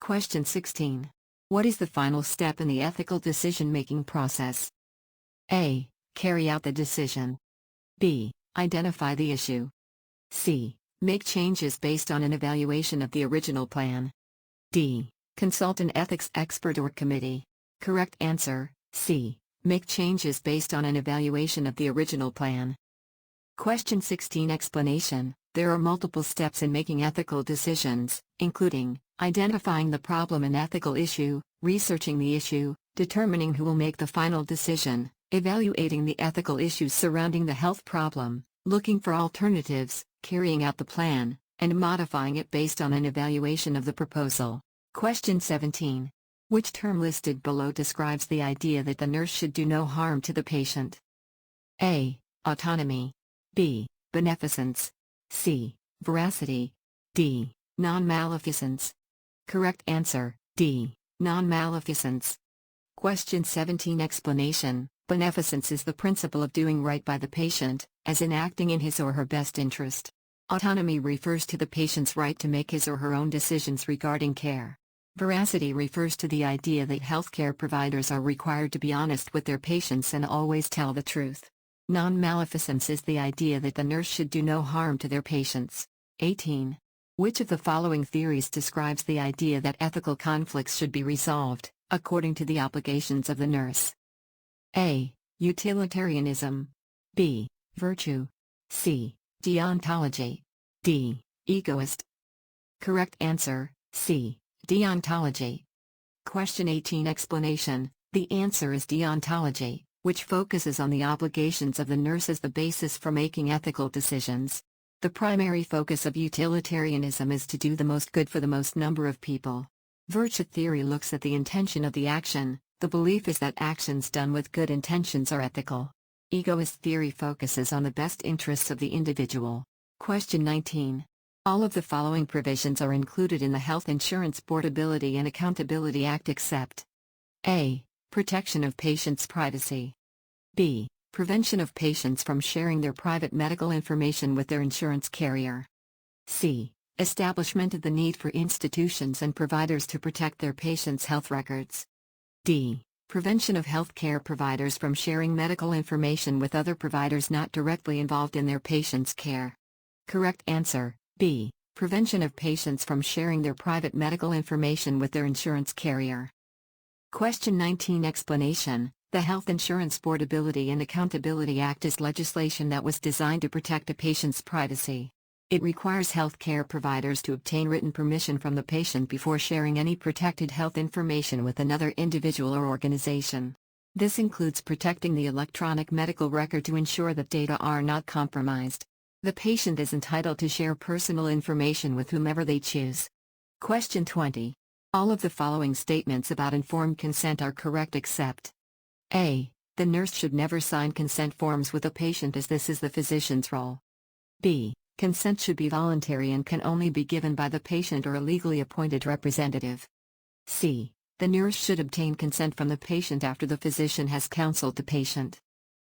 Question 16. What is the final step in the ethical decision-making process? A. Carry out the decision. B. Identify the issue. C. Make changes based on an evaluation of the original plan. D. Consult an ethics expert or committee. Correct answer, C. Make changes based on an evaluation of the original plan. Question 16. Explanation. There are multiple steps in making ethical decisions, including identifying the problem and ethical issue, researching the issue, determining who will make the final decision, evaluating the ethical issues surrounding the health problem, looking for alternatives, carrying out the plan, and modifying it based on an evaluation of the proposal. Question 17. Which term listed below describes the idea that the nurse should do no harm to the patient? A. Autonomy. B. Beneficence. C. Veracity. D. Non-maleficence. Correct answer, D. Non-maleficence. Question 17. Explanation. Beneficence is the principle of doing right by the patient, as in acting in his or her best interest. Autonomy refers to the patient's right to make his or her own decisions regarding care. Veracity refers to the idea that healthcare providers are required to be honest with their patients and always tell the truth. Non-maleficence is the idea that the nurse should do no harm to their patients. 18. Which of the following theories describes the idea that ethical conflicts should be resolved, according to the obligations of the nurse? A. Utilitarianism. B. Virtue. C. Deontology. D. Egoist. Correct answer, C. Deontology. Question 18. Explanation. The answer is deontology, which focuses on the obligations of the nurse as the basis for making ethical decisions. The primary focus of utilitarianism is to do the most good for the most number of people. Virtue theory looks at the intention of the action. The belief is that actions done with good intentions are ethical. Egoist theory focuses on the best interests of the individual. Question 19. All of the following provisions are included in the Health Insurance Portability and Accountability Act except A. Protection of patients' privacy. B. Prevention of patients from sharing their private medical information with their insurance carrier. C. Establishment of the need for institutions and providers to protect their patients' health records. D. Prevention of healthcare providers from sharing medical information with other providers not directly involved in their patients' care. Correct answer, B. Prevention of patients from sharing their private medical information with their insurance carrier. Question 19. Explanation. The Health Insurance Portability and Accountability Act is legislation that was designed to protect a patient's privacy. It requires healthcare providers to obtain written permission from the patient before sharing any protected health information with another individual or organization. This includes protecting the electronic medical record to ensure that data are not compromised. The patient is entitled to share personal information with whomever they choose. Question 20. All of the following statements about informed consent are correct except A. The nurse should never sign consent forms with a patient as this is the physician's role. B. Consent should be voluntary and can only be given by the patient or a legally appointed representative. C. The nurse should obtain consent from the patient after the physician has counseled the patient.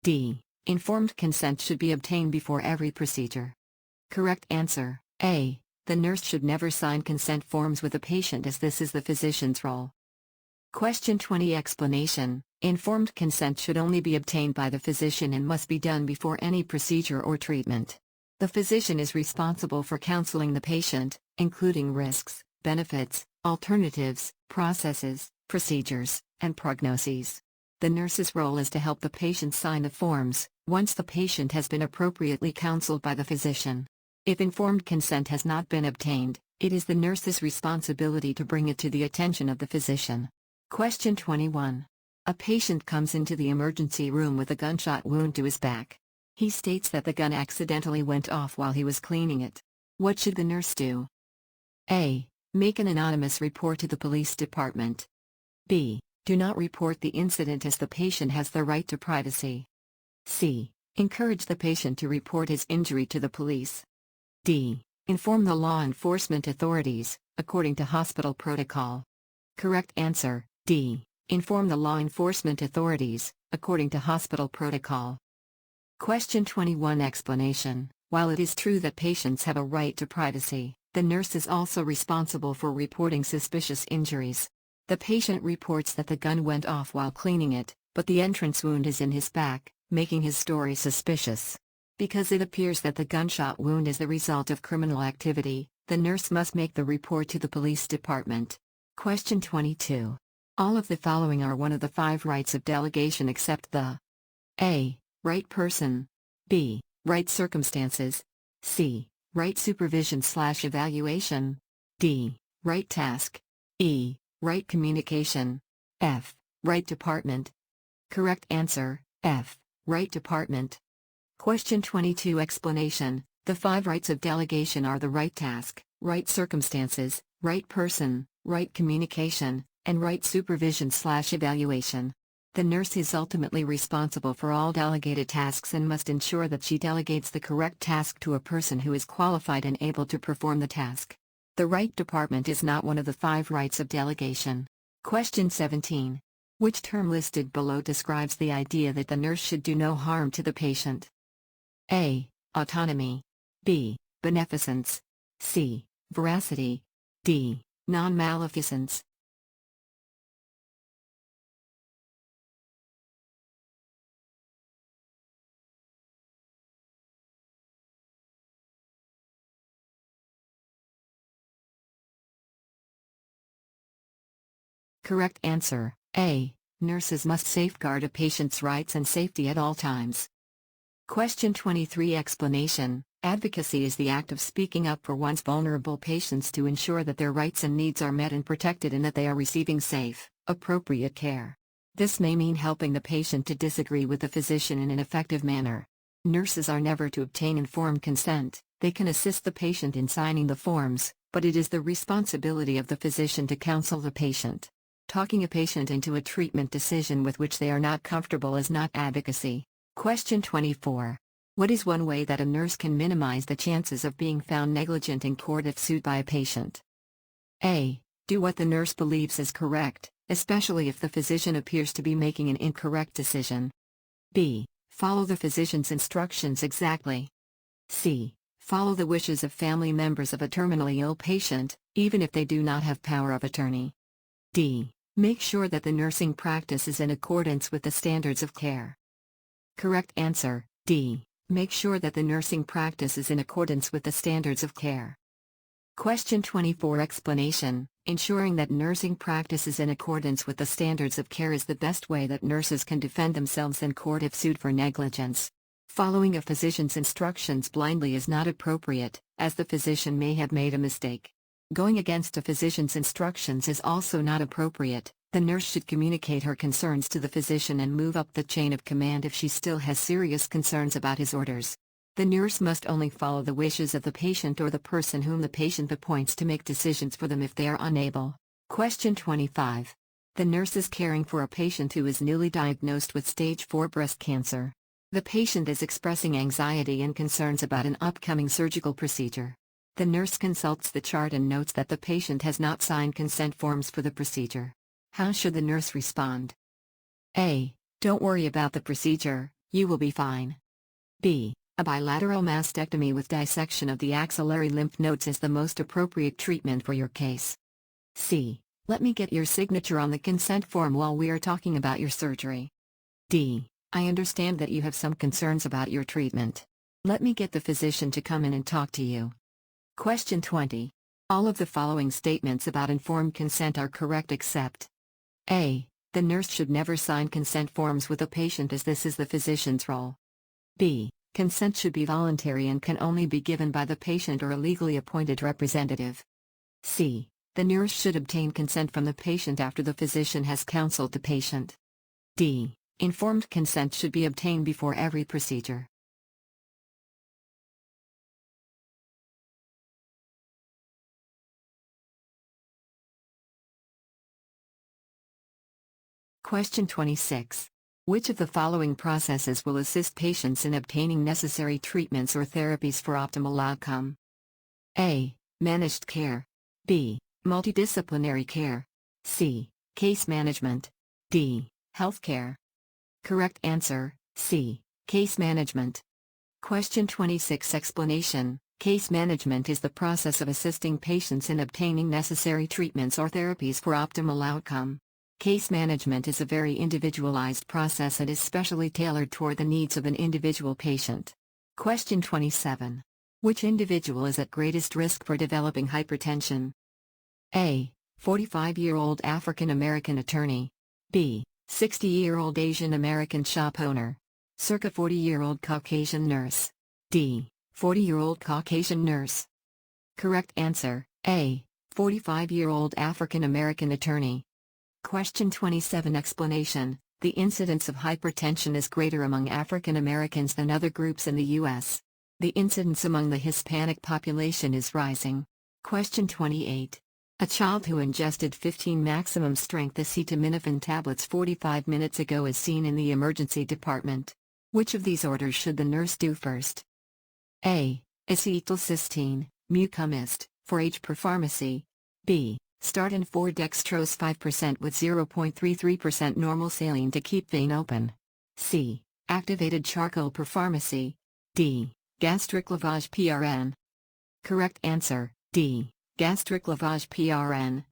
D. Informed consent should be obtained before every procedure. Correct answer, A. The nurse should never sign consent forms with a patient as this is the physician's role. Question 20. Explanation. Informed consent should only be obtained by the physician and must be done before any procedure or treatment. The physician is responsible for counseling the patient, including risks, benefits, alternatives, processes, procedures, and prognoses. The nurse's role is to help the patient sign the forms, once the patient has been appropriately counseled by the physician. If informed consent has not been obtained, it is the nurse's responsibility to bring it to the attention of the physician. Question 21. A patient comes into the emergency room with a gunshot wound to his back. He states that the gun accidentally went off while he was cleaning it. What should the nurse do? A. Make an anonymous report to the police department. B. Do not report the incident as the patient has the right to privacy. C. Encourage the patient to report his injury to the police. D. Inform the law enforcement authorities, according to hospital protocol. Correct answer, D. Inform the law enforcement authorities, according to hospital protocol. Question 21. Explanation. While it is true that patients have a right to privacy, The nurse is also responsible for reporting suspicious injuries. The patient reports that the gun went off while cleaning it, but the entrance wound is in his back, making his story suspicious. Because it appears that the gunshot wound is the result of criminal activity, the nurse must make the report to the police department. Question 22. All of the following are one of the 5 rights of delegation except the A. Right person, B. Right circumstances, C. Right supervision/evaluation, D. Right task, E. Right communication, F. Right department. Correct answer, F. Right department. Question 22 Explanation. The 5 rights of delegation are the right task, right circumstances, right person, right communication, and right supervision/evaluation. The nurse is ultimately responsible for all delegated tasks and must ensure that she delegates the correct task to a person who is qualified and able to perform the task. The right department is not one of the 5 rights of delegation. Question 17. Which term listed below describes the idea that the nurse should do no harm to the patient? A. Autonomy, B. Beneficence, C. Veracity, D. Non-maleficence. Correct answer, A. Nurses must safeguard a patient's rights and safety at all times. Question 23 Explanation. Advocacy is the act of speaking up for one's vulnerable patients to ensure that their rights and needs are met and protected and that they are receiving safe, appropriate care. This may mean helping the patient to disagree with the physician in an effective manner. Nurses are never to obtain informed consent. They can assist the patient in signing the forms, but it is the responsibility of the physician to counsel the patient. Talking a patient into a treatment decision with which they are not comfortable is not advocacy. Question 24. What is one way that a nurse can minimize the chances of being found negligent in court if sued by a patient? A. Do what the nurse believes is correct, especially if the physician appears to be making an incorrect decision. B. Follow the physician's instructions exactly. C. Follow the wishes of family members of a terminally ill patient, even if they do not have power of attorney. D. Make sure that the nursing practice is in accordance with the standards of care. Correct answer, D. Make sure that the nursing practice is in accordance with the standards of care. Question 24 Explanation. Ensuring that nursing practice is in accordance with the standards of care is the best way that nurses can defend themselves in court if sued for negligence. Following a physician's instructions blindly is not appropriate, as the physician may have made a mistake. Going against a physician's instructions is also not appropriate. The nurse should communicate her concerns to the physician and move up the chain of command if she still has serious concerns about his orders. The nurse must only follow the wishes of the patient or the person whom the patient appoints to make decisions for them if they are unable. Question 25. The nurse is caring for a patient who is newly diagnosed with stage 4 breast cancer. The patient is expressing anxiety and concerns about an upcoming surgical procedure. The nurse consults the chart and notes that the patient has not signed consent forms for the procedure. How should the nurse respond? A. Don't worry about the procedure, you will be fine. B. A bilateral mastectomy with dissection of the axillary lymph nodes is the most appropriate treatment for your case. C. Let me get your signature on the consent form while we are talking about your surgery. D. I understand that you have some concerns about your treatment. Let me get the physician to come in and talk to you. Question 20. All of the following statements about informed consent are correct except A. The nurse should never sign consent forms with a patient as this is the physician's role. B. Consent should be voluntary and can only be given by the patient or a legally appointed representative. C. The nurse should obtain consent from the patient after the physician has counseled the patient. D. Informed consent should be obtained before every procedure. Question 26. Which of the following processes will assist patients in obtaining necessary treatments or therapies for optimal outcome? A. Managed care. B. Multidisciplinary care. C. Case management. D. Healthcare. Correct answer, C. Case management. Question 26 Explanation. Case management is the process of assisting patients in obtaining necessary treatments or therapies for optimal outcome. Case management is a very individualized process and is specially tailored toward the needs of an individual patient. Question 27. Which individual is at greatest risk for developing hypertension? A. 45-year-old African American attorney. B. 60-year-old Asian American shop owner. Circa 40-year-old Caucasian nurse. D. 40-year-old Caucasian nurse. Correct answer, A. 45-year-old African American attorney. Question 27. Explanation. The incidence of hypertension is greater among African Americans than other groups in the U.S. The incidence among the Hispanic population is rising. Question 28. A child who ingested 15 maximum strength acetaminophen tablets 45 minutes ago is seen in the emergency department. Which of these orders should the nurse do first? A. Acetylcysteine, mucomist, 4H per pharmacy. B. Start in 4-dextrose 5% with 0.33% normal saline to keep vein open. C. Activated charcoal per pharmacy. D. Gastric lavage PRN. Correct answer, D. Gastric lavage PRN.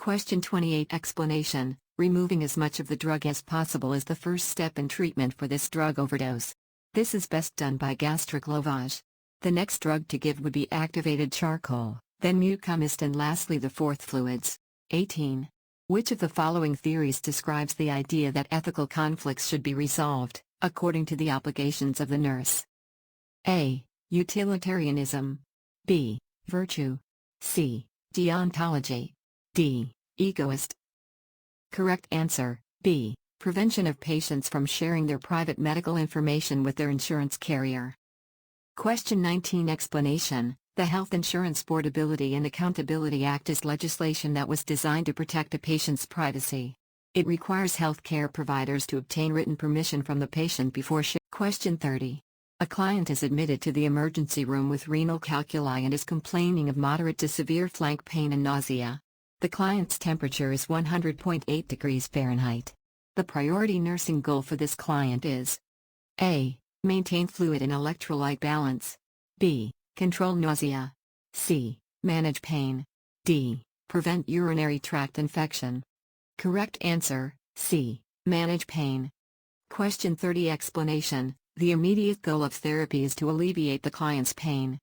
Question 28. Explanation. Removing as much of the drug as possible is the first step in treatment for this drug overdose. This is best done by gastric lavage. The next drug to give would be activated charcoal, then mucomist, and lastly the fourth fluids. 18. Which of the following theories describes the idea that ethical conflicts should be resolved, according to the obligations of the nurse? A. Utilitarianism. B. Virtue. C. Deontology. D. Egoist. Correct answer, B. Prevention of patients from sharing their private medical information with their insurance carrier. Question 19. Explanation. The Health Insurance Portability and Accountability Act is legislation that was designed to protect a patient's privacy. It requires health care providers to obtain written permission from the patient before sharing. Question 30. A client is admitted to the emergency room with renal calculi and is complaining of moderate to severe flank pain and nausea. The client's temperature is 100.8 degrees Fahrenheit. The priority nursing goal for this client is A. Maintain fluid and electrolyte balance. B. Control nausea. C. Manage pain. D. Prevent urinary tract infection. Correct answer, C. Manage pain. Question 30. Explanation. The immediate goal of therapy is to alleviate the client's pain.